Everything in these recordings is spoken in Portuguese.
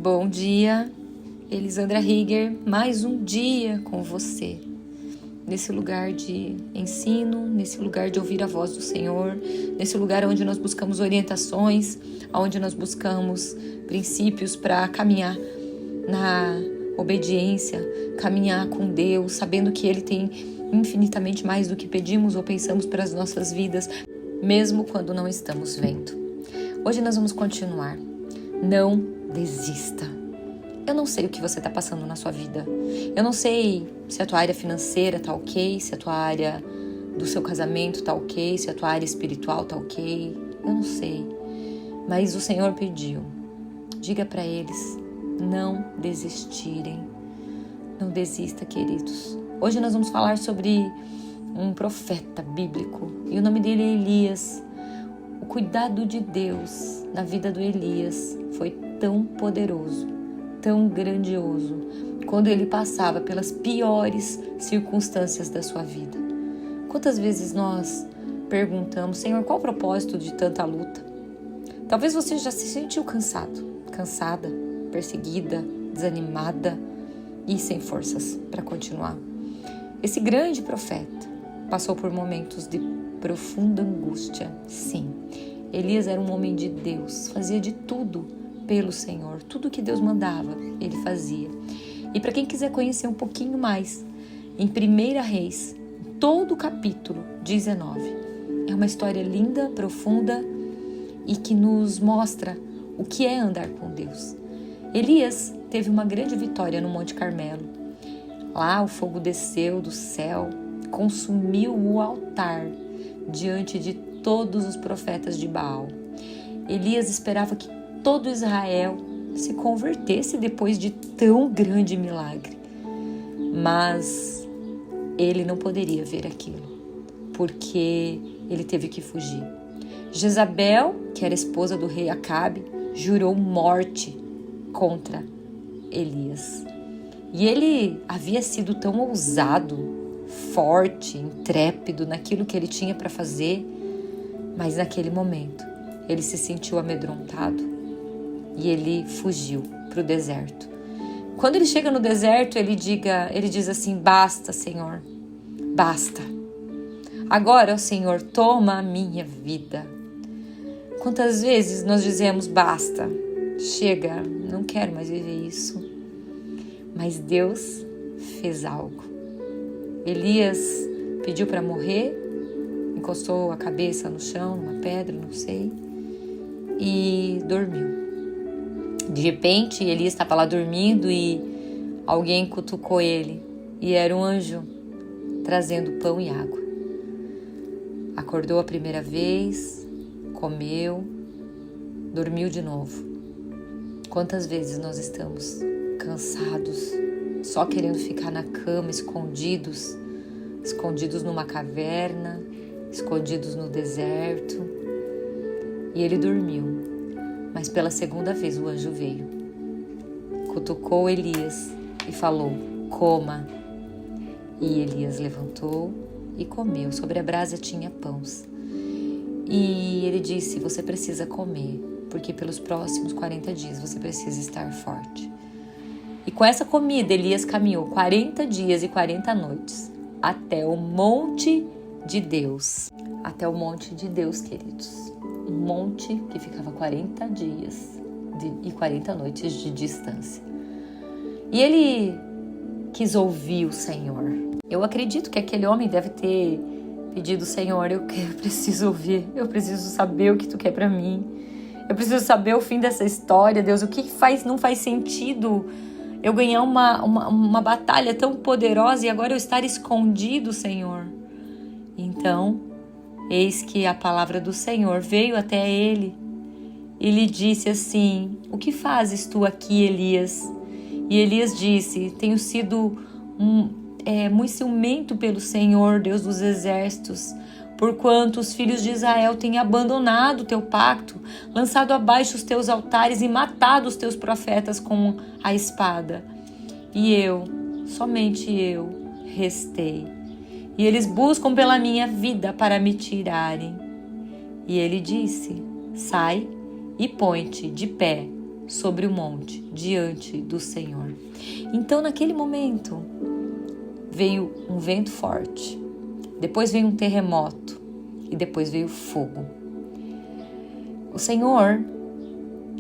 Bom dia, Elisandra Higger, mais um dia com você, nesse lugar de ensino, nesse lugar de ouvir a voz do Senhor, nesse lugar onde nós buscamos orientações, onde nós buscamos princípios para caminhar na obediência, caminhar com Deus, sabendo que Ele tem infinitamente mais do que pedimos ou pensamos para as nossas vidas, mesmo quando não estamos vendo. Hoje nós vamos continuar. Não desista. Eu não sei o que você está passando na sua vida. Eu não sei se a tua área financeira está ok, se a tua área do seu casamento está ok, se a tua área espiritual está ok. Eu não sei. Mas o Senhor pediu. Diga para eles não desistirem. Não desista, queridos. Hoje nós vamos falar sobre um profeta bíblico. E o nome dele é Elias. O cuidado de Deus na vida do Elias foi tão poderoso, tão grandioso, quando ele passava pelas piores circunstâncias da sua vida. Quantas vezes nós perguntamos, Senhor, qual o propósito de tanta luta? Talvez você já se sentiu cansada, perseguida, desanimada e sem forças para continuar. Esse grande profeta passou por momentos de profunda angústia. Sim, Elias era um homem de Deus, fazia de tudo pelo Senhor, tudo que Deus mandava, ele fazia. E para quem quiser conhecer um pouquinho mais, em 1 Reis, todo o capítulo 19, é uma história linda, profunda e que nos mostra o que é andar com Deus. Elias teve uma grande vitória no Monte Carmelo. Lá o fogo desceu do céu, consumiu o altar diante de todos os profetas de Baal. Elias esperava que todo Israel se convertesse depois de tão grande milagre. Mas ele não poderia ver aquilo, porque ele teve que fugir. Jezabel, que era esposa do rei Acabe, jurou morte contra Elias. E ele havia sido tão ousado, forte, intrépido naquilo que ele tinha para fazer, mas naquele momento ele se sentiu amedrontado e ele fugiu para o deserto. Quando ele chega no deserto, ele diz assim: basta, Senhor, basta. Agora, ó Senhor, toma a minha vida. Quantas vezes nós dizemos basta, chega, não quero mais viver isso. Mas Deus fez algo. Elias pediu para morrer, encostou a cabeça no chão, numa pedra, não sei, e dormiu. De repente, Elias estava lá dormindo e alguém cutucou ele. E era um anjo trazendo pão e água. Acordou a primeira vez, comeu, dormiu de novo. Quantas vezes nós estamos cansados, só querendo ficar na cama, escondidos numa caverna, escondidos no deserto. E ele dormiu. Mas pela segunda vez o anjo veio, cutucou Elias e falou: coma. E Elias levantou e comeu. Sobre a brasa tinha pães. E ele disse: você precisa comer, porque pelos próximos 40 dias você precisa estar forte. E com essa comida Elias caminhou 40 dias e 40 noites até o monte de Deus. Até o monte de Deus, queridos. Um monte que ficava 40 dias e 40 noites de distância. E ele quis ouvir o Senhor. Eu acredito que aquele homem deve ter pedido: Senhor, eu preciso ouvir, eu preciso saber o que tu quer para mim. Eu preciso saber o fim dessa história, Deus. O que não faz sentido eu ganhar uma batalha tão poderosa e agora eu estar escondido, Senhor? Então, eis que a palavra do Senhor veio até ele e lhe disse assim: o que fazes tu aqui, Elias? E Elias disse: tenho sido muito ciumento pelo Senhor, Deus dos exércitos, porquanto os filhos de Israel têm abandonado o teu pacto, lançado abaixo os teus altares e matado os teus profetas com a espada. E eu, somente eu, restei. E eles buscam pela minha vida para me tirarem. E ele disse: sai e põe-te de pé sobre o monte, diante do Senhor. Então, naquele momento, veio um vento forte, depois veio um terremoto e depois veio fogo. O Senhor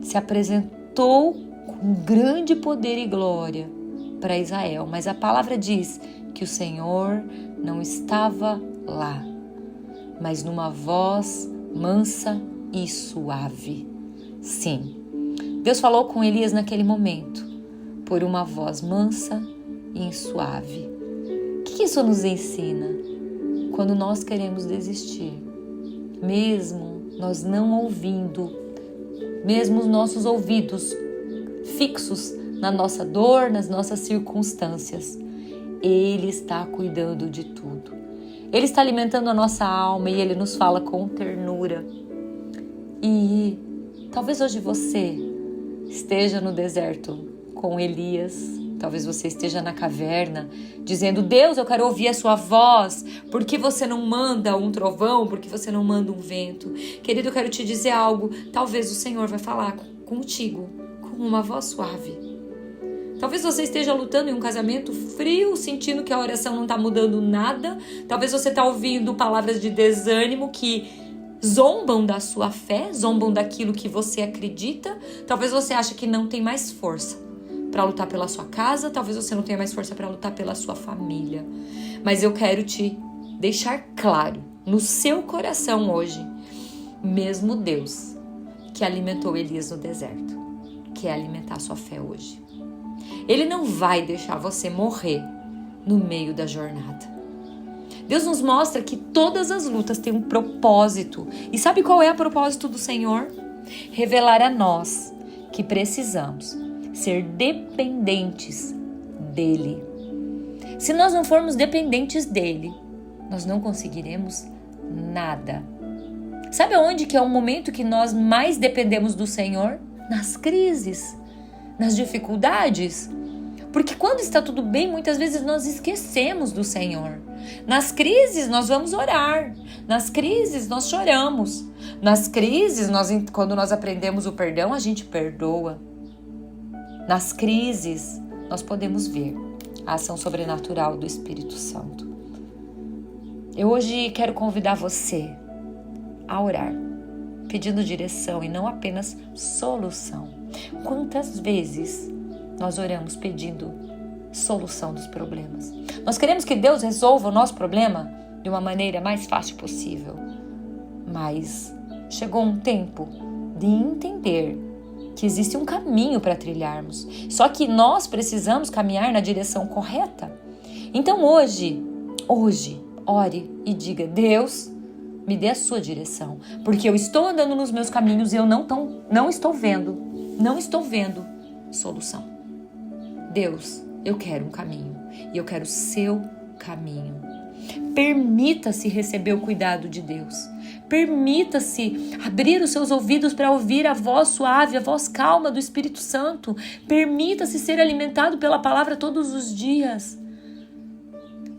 se apresentou com grande poder e glória para Israel, mas a palavra diz que o Senhor não estava lá, mas numa voz mansa e suave. Sim, Deus falou com Elias naquele momento, por uma voz mansa e suave. O que isso nos ensina? Quando nós queremos desistir, mesmo nós não ouvindo, mesmo os nossos ouvidos fixos na nossa dor, nas nossas circunstâncias, Ele está cuidando de tudo. Ele está alimentando a nossa alma e Ele nos fala com ternura. E talvez hoje você esteja no deserto com Elias, talvez você esteja na caverna dizendo: Deus, eu quero ouvir a sua voz, por que você não manda um trovão, por que você não manda um vento? Querido, eu quero te dizer algo, talvez o Senhor vai falar contigo com uma voz suave. Talvez você esteja lutando em um casamento frio, sentindo que a oração não está mudando nada. Talvez você está ouvindo palavras de desânimo que zombam da sua fé, zombam daquilo que você acredita. Talvez você ache que não tem mais força para lutar pela sua casa. Talvez você não tenha mais força para lutar pela sua família. Mas eu quero te deixar claro no seu coração hoje, mesmo Deus que alimentou Elias no deserto, quer alimentar a sua fé hoje. Ele não vai deixar você morrer no meio da jornada. Deus nos mostra que todas as lutas têm um propósito. E sabe qual é o propósito do Senhor? Revelar a nós que precisamos ser dependentes dEle. Se nós não formos dependentes dEle, nós não conseguiremos nada. Sabe aonde que é o momento que nós mais dependemos do Senhor? Nas crises, nas dificuldades. Porque quando está tudo bem, muitas vezes nós esquecemos do Senhor. Nas crises nós vamos orar. Nas crises nós choramos. Nas crises, quando nós aprendemos o perdão, a gente perdoa. Nas crises nós podemos ver a ação sobrenatural do Espírito Santo. Eu hoje quero convidar você a orar, pedindo direção e não apenas solução. Quantas vezes nós oramos pedindo solução dos problemas? Nós queremos que Deus resolva o nosso problema de uma maneira mais fácil possível. Mas chegou um tempo de entender que existe um caminho para trilharmos. Só que nós precisamos caminhar na direção correta. Então hoje, ore e diga: Deus, me dê a sua direção. Porque eu estou andando nos meus caminhos e eu não estou vendo solução. Deus, eu quero um caminho e eu quero o seu caminho. Permita-se receber o cuidado de Deus. Permita-se abrir os seus ouvidos para ouvir a voz suave, a voz calma do Espírito Santo. Permita-se ser alimentado pela palavra todos os dias.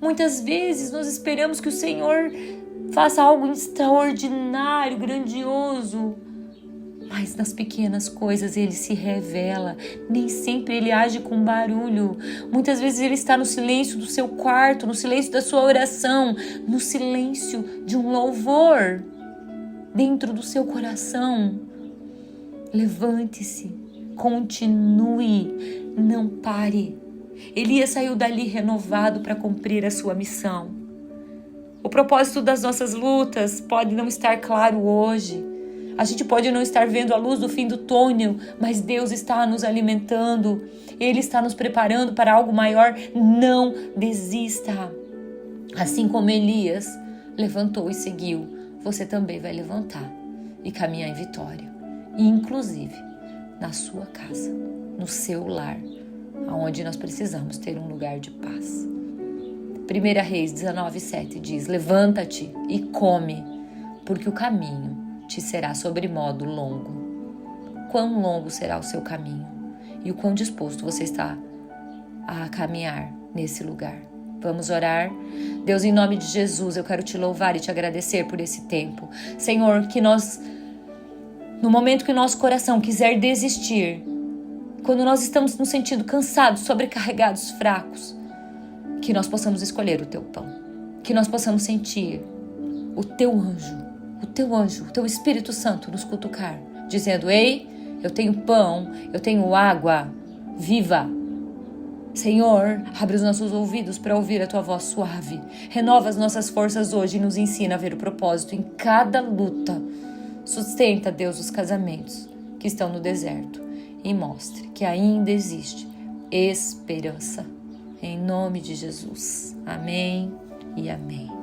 Muitas vezes nós esperamos que o Senhor faça algo extraordinário, grandioso. Mas nas pequenas coisas Ele se revela. Nem sempre Ele age com barulho. Muitas vezes Ele está no silêncio do seu quarto, no silêncio da sua oração, no silêncio de um louvor dentro do seu coração. Levante-se, continue, não pare. Elias saiu dali renovado para cumprir a sua missão. O propósito das nossas lutas pode não estar claro hoje. A gente pode não estar vendo a luz do fim do túnel, mas Deus está nos alimentando. Ele está nos preparando para algo maior. Não desista. Assim como Elias levantou e seguiu, você também vai levantar e caminhar em vitória. E inclusive na sua casa, no seu lar, onde nós precisamos ter um lugar de paz. 1 Reis 19:7 diz: levanta-te e come, porque o caminho te será sobremodo longo. Quão longo será o seu caminho? E o quão disposto você está a caminhar nesse lugar? Vamos orar? Deus, em nome de Jesus, eu quero te louvar e te agradecer por esse tempo. Senhor, que nós, no momento que o nosso coração quiser desistir, quando nós estamos nos sentindo cansados, sobrecarregados, fracos, que nós possamos escolher o teu pão, que nós possamos sentir o teu anjo, o teu Espírito Santo nos cutucar, dizendo: ei, eu tenho pão, eu tenho água viva. Senhor, abre os nossos ouvidos para ouvir a tua voz suave. Renova as nossas forças hoje e nos ensina a ver o propósito em cada luta. Sustenta, Deus, os casamentos que estão no deserto e mostre que ainda existe esperança. Em nome de Jesus. Amém e amém.